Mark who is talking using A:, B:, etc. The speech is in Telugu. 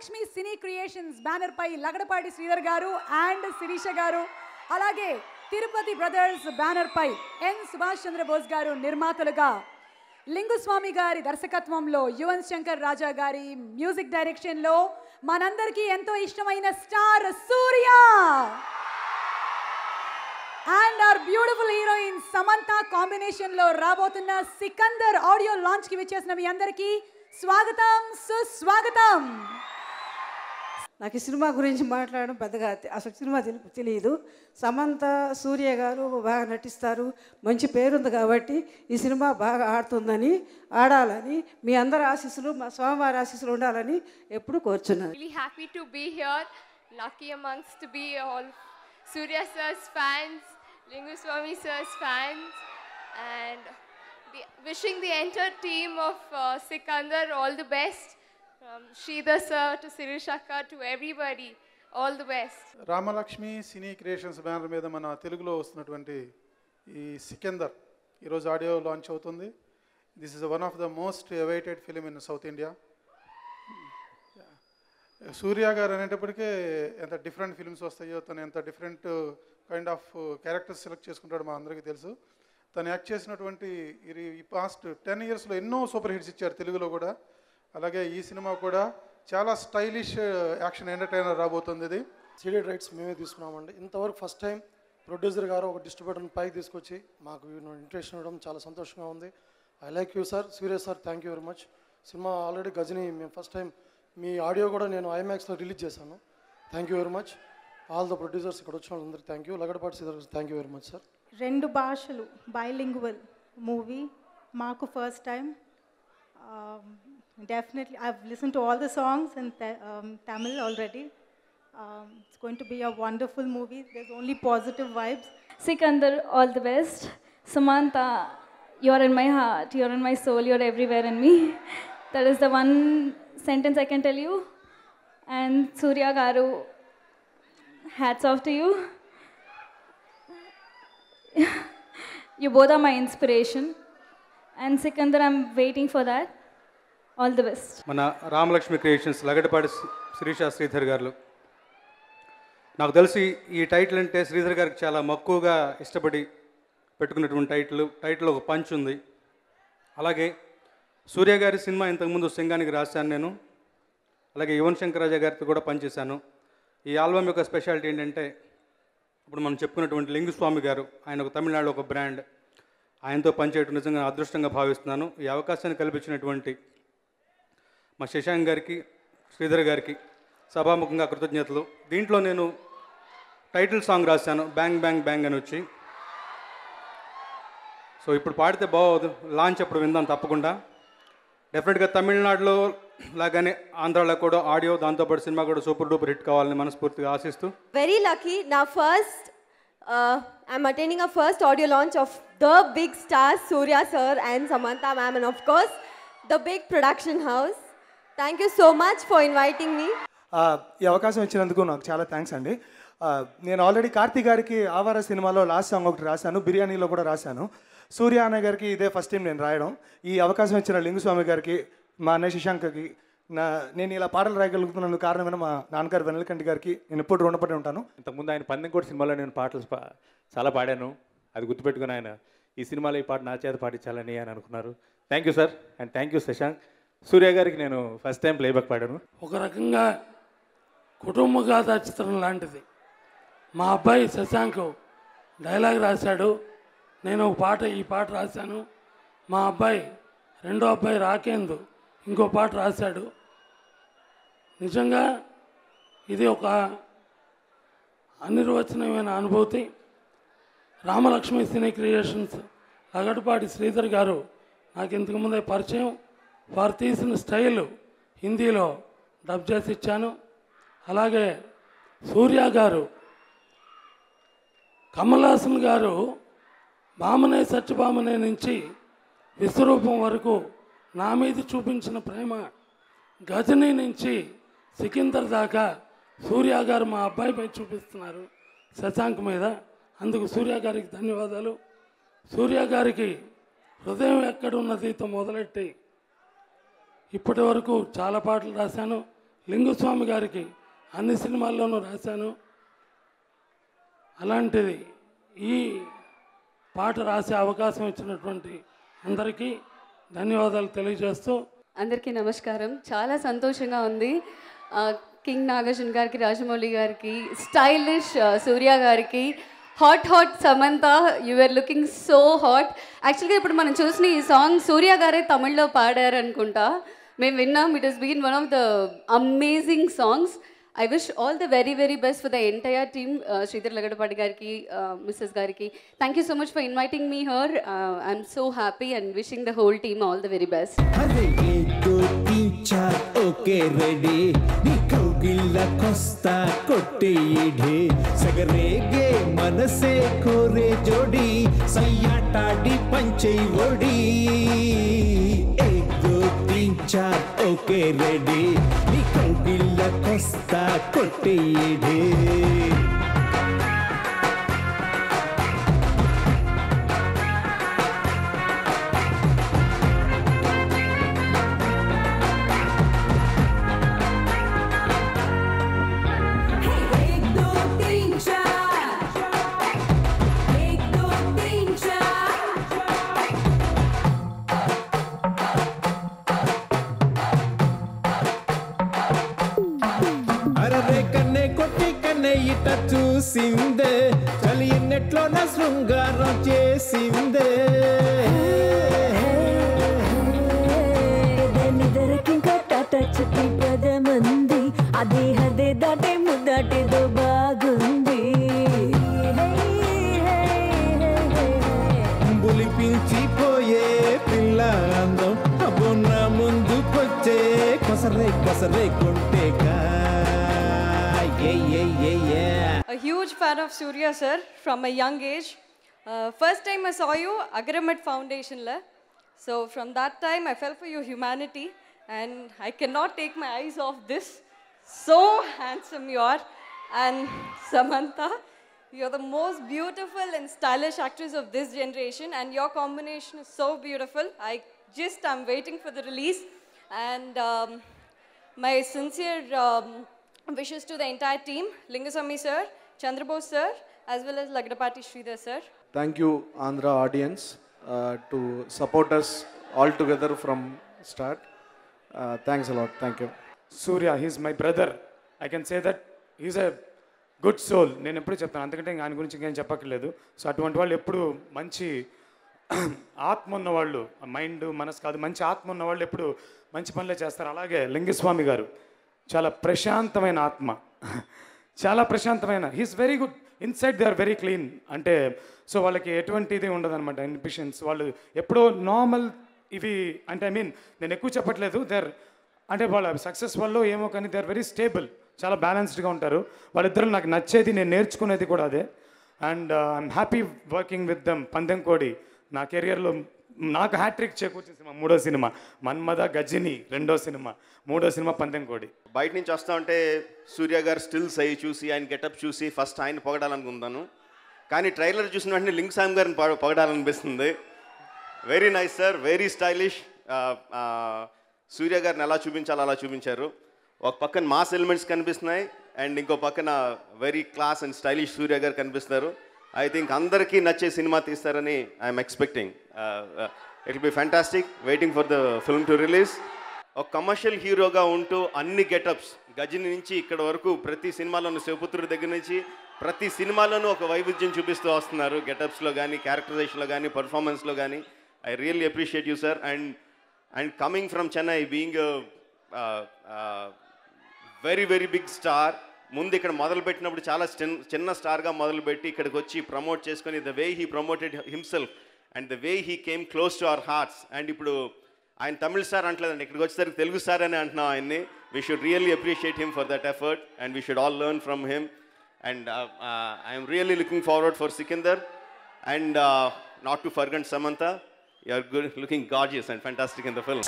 A: రామలక్ష్మి సినీ క్రియేషన్స్ బ్యానర్ పై లగడపాటి శ్రీధర్ గారు అండ్ శిరీష గారు, అలాగే తిరుపతి బ్రదర్స్ బ్యానర్ పై ఎన్ సుభాష్ చంద్రబోస్ గారు నిర్మాతలుగా, లింగుస్వామి గారి దర్శకత్వంలో యువన్ శంకర్ రాజా గారి మ్యూజిక్ డైరెక్షన్ లో మనందరికీ ఎంతో ఇష్టమైన star Surya and our beautiful heroine Samantha combination లో రాబోతున్న సికందర్ ఆడియో లాంచ్ కి విచ్చేసిన మీ అందరికీ స్వాగతం, సుస్వాగతం.
B: నాకు ఈ సినిమా గురించి మాట్లాడడం పెద్దగా అసలు సినిమా తెలియదు. సమంత సూర్య గారు బాగా నటిస్తారు, మంచి పేరుంది కాబట్టి ఈ సినిమా బాగా ఆడుతుందని, ఆడాలని మీ అందరి ఆశీస్సులు, మా స్వామివారి ఆశీస్సులు ఉండాలని ఎప్పుడు కోరుచున్నాను.
C: Really happy to be here, lucky amongst to be all Surya sir's fans, Linguswamy sir's fans, and wishing the entire team of Sikandar all the best. From Sridhar sir to Sirishaka to everybody, all the best.
D: Ramalakshmi Cine Creations banner మీద మన తెలుగులో వస్తున్నటువంటి ఈ సికందర్ ఈరోజు ఆడియో లాంచ్ అవుతుంది. This is one of the most awaited film in South India. Surya గారు అనేటప్పటికే ఎంత డిఫరెంట్ ఫిల్మ్స్ వస్తాయో, తను ఎంత different kind of characters select చేసుకుంటాడో మా అందరికీ తెలుసు. తను యాక్ట్ చేసినటువంటి ఈ పాస్ట్ 10 yearsలో ఎన్నో సూపర్ హిట్స్ ఇచ్చారు తెలుగులో కూడా. అలాగే ఈ సినిమా కూడా చాలా స్టైలిష్ యాక్షన్ ఎంటర్టైనర్ రాబోతుంది. ఇది
E: సీడీ రైట్స్ మేమే తీసుకున్నామండి. ఇంతవరకు ఫస్ట్ టైం ప్రొడ్యూసర్ గారు ఒక డిస్ట్రిబ్యూటర్ని పైకి తీసుకొచ్చి మాకు ఇంట్రెస్ట్ ఇవ్వడం చాలా సంతోషంగా ఉంది. I like you sir, Surya sir, thank you very much. Cinema already Ghajini మేము ఫస్ట్ టైం మీ ఆడియో కూడా నేను ఐమాక్స్లో రిలీజ్ చేశాను. Thank you very much. All the producers ఇక్కడ వచ్చిన వాళ్ళందరికీ thank you. Lagadapati Sridhar thank you very much sir.
F: 2 భాషలు బైలింగ్వల్ మూవీ మాకు first time. Definitely, I've listened to all the songs in Tamil already. It's going to be a wonderful movie. There's only positive vibes.
G: Sikandar, all the best. Samantha, you're in my heart, you're in my soul, you're everywhere in me. That is the one sentence I can tell you. And Surya Garu, hats off to you. You both are my inspiration. And Sikandar, I'm waiting for that. All the best.
H: మన రామలక్ష్మి క్రియేషన్స్ లగడపాటి శిరీష శ్రీధర్ గారు, నాకు తెలిసి ఈ టైటిల్ అంటే శ్రీధర్ గారికి చాలా మక్కువగా ఇష్టపడి పెట్టుకున్నటువంటి టైటిల్ ఒక పంచ్ ఉంది. అలాగే సూర్య గారి సినిమా ఇంతకుముందు సింగానికి రాశాను నేను, అలాగే యువన్ శంకర్ రాజా గారితో కూడా పనిచేశాను. ఈ ఆల్బమ్ యొక్క స్పెషాలిటీ ఏంటంటే, ఇప్పుడు మనం చెప్పుకున్నటువంటి లింగుస్వామి గారు, ఆయన ఒక తమిళనాడు ఒక బ్రాండ్, ఆయనతో పనిచేయడం నిజంగా అదృష్టంగా భావిస్తున్నాను. ఈ అవకాశాన్ని కల్పించినటువంటి మా శశాంక్ గారికి, శ్రీధర్ గారికి సభాముఖంగా కృతజ్ఞతలు. దీంట్లో నేను టైటిల్ సాంగ్ రాశాను, బ్యాంగ్ బ్యాంగ్ బ్యాంగ్ అని వచ్చి. సో ఇప్పుడు పాడితే బాగోదు, లాంచ్ అప్పుడు విందాం తప్పకుండా. డెఫినెట్గా తమిళనాడులో లాగానే ఆంధ్రాలో కూడా ఆడియో, దాంతోపాటు సినిమా కూడా సూపర్ డూపర్ హిట్ కావాలని మనస్ఫూర్తిగా ఆశిస్తూ.
I: Very lucky. నా first I'm attending a first audio launch of the big stars Surya sir and Samantha ma'am, and of course the big production house. Thank you so much for inviting me.
E: ఈ అవకాశం ఇచ్చినందుకు నాకు చాలా థ్యాంక్స్ అండి. నేను ఆల్రెడీ కార్తీక్ గారికి ఆవార సినిమాలో లాస్ట్ సాంగ్ ఒకటి రాశాను, బిర్యానీలో కూడా రాశాను. సూర్య అన్న గారికి ఇదే ఫస్ట్ టైం నేను రాయడం. ఈ అవకాశం ఇచ్చిన లింగుస్వామి గారికి, మా అన్నయ్య శశాంక్కి, నేను ఇలా పాటలు రాయగలుగుతున్నందుకు కారణమైన మా నాన్నగారు వెన్నెలకంటి గారికి నేను ఎప్పుడు రుణపడి ఉంటాను.
J: ఇంతకుముందు ఆయన పందెంకోటి సినిమాలో నేను పాటలు చాలా పాడాను, అది గుర్తుపెట్టుకుని ఆయన ఈ సినిమాలో ఈ పాట నా చేత పాటించాలని అని అనుకున్నారు. Thank you sir, and thank you Shashank. Surya గారికి నేను ఫస్ట్ టైం ప్లేబ్యాక్ పాడాను.
K: ఒక రకంగా కుటుంబ గాథా చిత్రం లాంటిది. మా అబ్బాయి శశాంక్ డైలాగ్ రాశాడు, నేను ఈ పాట రాశాను. మా అబ్బాయి రెండో అబ్బాయి రాకేందు ఇంకో పాట రాశాడు. నిజంగా ఇది ఒక అనిర్వచనీయమైన అనుభూతి. రామలక్ష్మి సినీ క్రియేషన్స్ లగడపాటి శ్రీధర్ గారు నాకు ఇంతకుముందే పరిచయం. వారు తీసిన స్టైల్ హిందీలో డబ్ చేసి ఇచ్చాను. అలాగే సూర్య గారు, కమల్ హాసన్ గారు భామనే సత్యభామనే నుంచి విశ్వరూపం వరకు నా మీద చూపించిన ప్రేమ, గజనీ నుంచి సికిందర్ దాకా సూర్య గారు మా అబ్బాయిపై చూపిస్తున్నారు, శశాంక్ మీద. అందుకు సూర్య గారికి ధన్యవాదాలు. సూర్య గారికి హృదయం ఎక్కడున్నదితో మొదలెట్టి ఇప్పటి వరకు చాలా పాటలు రాశాను. లింగుస్వామి గారికి అన్ని సినిమాల్లోనూ రాశాను. అలాంటిది ఈ పాట రాసే అవకాశం ఇచ్చినటువంటి అందరికీ ధన్యవాదాలు తెలియజేస్తూ,
L: అందరికీ నమస్కారం. చాలా సంతోషంగా ఉంది. కింగ్ నాగార్జున గారికి, రాజమౌళి గారికి, స్టైలిష్ సూర్య గారికి, hot Samantha, you are looking so hot. యాక్చువల్గా ఇప్పుడు మనం చూసిన ఈ సాంగ్ సూర్య గారే తమిళ్లో పాడారు అనుకుంటా, మేము విన్నాం. It has been one of the amazing songs. I wish all the very, very best for the entire team, Sridhar Lagadapati gariki, Mrs. Gariki. Thank you so much for inviting me here. I'm so happy and wishing the whole team all the very best.
M: Arre yedo teen char okay ready, nikogilla costa kotteyide, sagarege manase kore jodi, sayyatadi panchai odi. Yedo teen char okay ready, nikogilla costa kotteyide. ఇట చూసిందే చలి ఎన్నెట్లో నా శృంగారం చేసిందే
N: నిదరకింకా టాటా చుట్టి పదమంది అదే హదే దాటే ముద్దాటేదో బాగుంది
M: బులిపించిపోయే పిల్ల అందం అబ్బో నా ముందుకొచ్చే కొసరే కొంటేగా.
O: A huge fan of Surya sir from a young age. First time I saw you, Agramet Foundation la. So from that time I fell for your humanity and I cannot take my eyes off this. So handsome you are. And Samantha, you're the most beautiful and stylish actress of this generation and your combination is so beautiful. I'm waiting for the release. And my sincere wishes to the entire team, Linguswamy sir, Chandrabose sir, as well as Lagadapati Sridhar sir.
P: Thank you, Andhra audience, to support us all together from start. Thanks a lot. Thank you.
Q: Surya, he's my brother. I can say that he's a good soul. నేను ఎప్పుడు చెప్తాను, అంతకంటే ఆయన గురించి ఇంకేం చెప్పక్కర్లేదు. సో అటువంటి వాళ్ళు ఎప్పుడు మంచి ఆత్మ ఉన్నవాళ్ళు, మైండ్ మనసు కాదు, మంచి ఆత్మ ఉన్నవాళ్ళు ఎప్పుడు మంచి పనులే చేస్తారు. అలాగే లింగస్వామి గారు చాలా ప్రశాంతమైన ఆత్మ, చాలా ప్రశాంతమైన. He's very good inside, they are very clean. అంటే సో వాళ్ళకి ఎటువంటి ఇది ఉండదు అనమాట, ఇన్హిబిషన్స్. వాళ్ళు ఎప్పుడో నార్మల్ ఇవి అంటే నేను ఎక్కువ చెప్పట్లేదు, అంటే వాళ్ళ సక్సెస్ వల్ల ఏమో కానీ దే ఆర్ వెరీ స్టేబుల్, చాలా బ్యాలెన్స్డ్గా ఉంటారు. వాళ్ళిద్దరు నాకు నచ్చేది, నేను నేర్చుకునేది కూడా అదే. And I'm happy working with them. Pandem Kodi నా కెరియర్లో నాకు హ్యాట్రిక్ చేకూర్చిన సినిమా, 3వ సినిమా. మన్మథ గజిని 2వ సినిమా, 3వ సినిమా పందెంకోడి.
R: బయట నుంచి వస్తా ఉంటే సూర్య గారు స్టిల్స్ అయ్యి చూసి, ఆయన గెటప్ చూసి ఫస్ట్ ఆయన పొగడాలనుకుంటాను, కానీ ట్రైలర్ చూసిన వెంటనే లింగస్వామి గారిని పొగడాలనిపిస్తుంది. Very nice sir, very stylish. Surya గారిని ఎలా చూపించాలో అలా చూపించారు. ఒక పక్కన మాస్ ఎలిమెంట్స్ కనిపిస్తున్నాయి అండ్ ఇంకో పక్కన very class and stylish Surya గారు కనిపిస్తారు. ఐ థింక్ అందరికీ నచ్చే సినిమా తీస్తారని I'm expecting. It will be fantastic. Waiting for the film to release. ఒక కమర్షియల్ హీరోగా ఉంటూ అన్ని గెటప్స్, గజిని నుంచి ఇక్కడ వరకు ప్రతి సినిమాలోనూ, శివపుత్రుడి దగ్గర నుంచి ప్రతి సినిమాలోనూ ఒక వైవిధ్యం చూపిస్తూ వస్తున్నారు. గెటప్స్లో కానీ, క్యారెక్టరైజేషన్లో కానీ, పర్ఫార్మెన్స్లో కానీ. I really appreciate you sir. And coming from Chennai, being very very big star. ముందు ఇక్కడ మొదలుపెట్టినప్పుడు చాలా చిన్న స్టార్గా మొదలుపెట్టి ఇక్కడికి వచ్చి ప్రమోట్ చేసుకొని, the way he promoted himself and the way he came close to our hearts. And ఇప్పుడు ఆయన తమిళ స్టార్ అంటలేదండి, ఇక్కడికి వచ్చేసరికి తెలుగు స్టార్ అని అంటున్నాం ఆయన్ని. We should really appreciate him for that effort and we should all learn from him. And I'm really looking forward for Sikandar. And not to forget Samantha, you are good, looking gorgeous and fantastic in the film.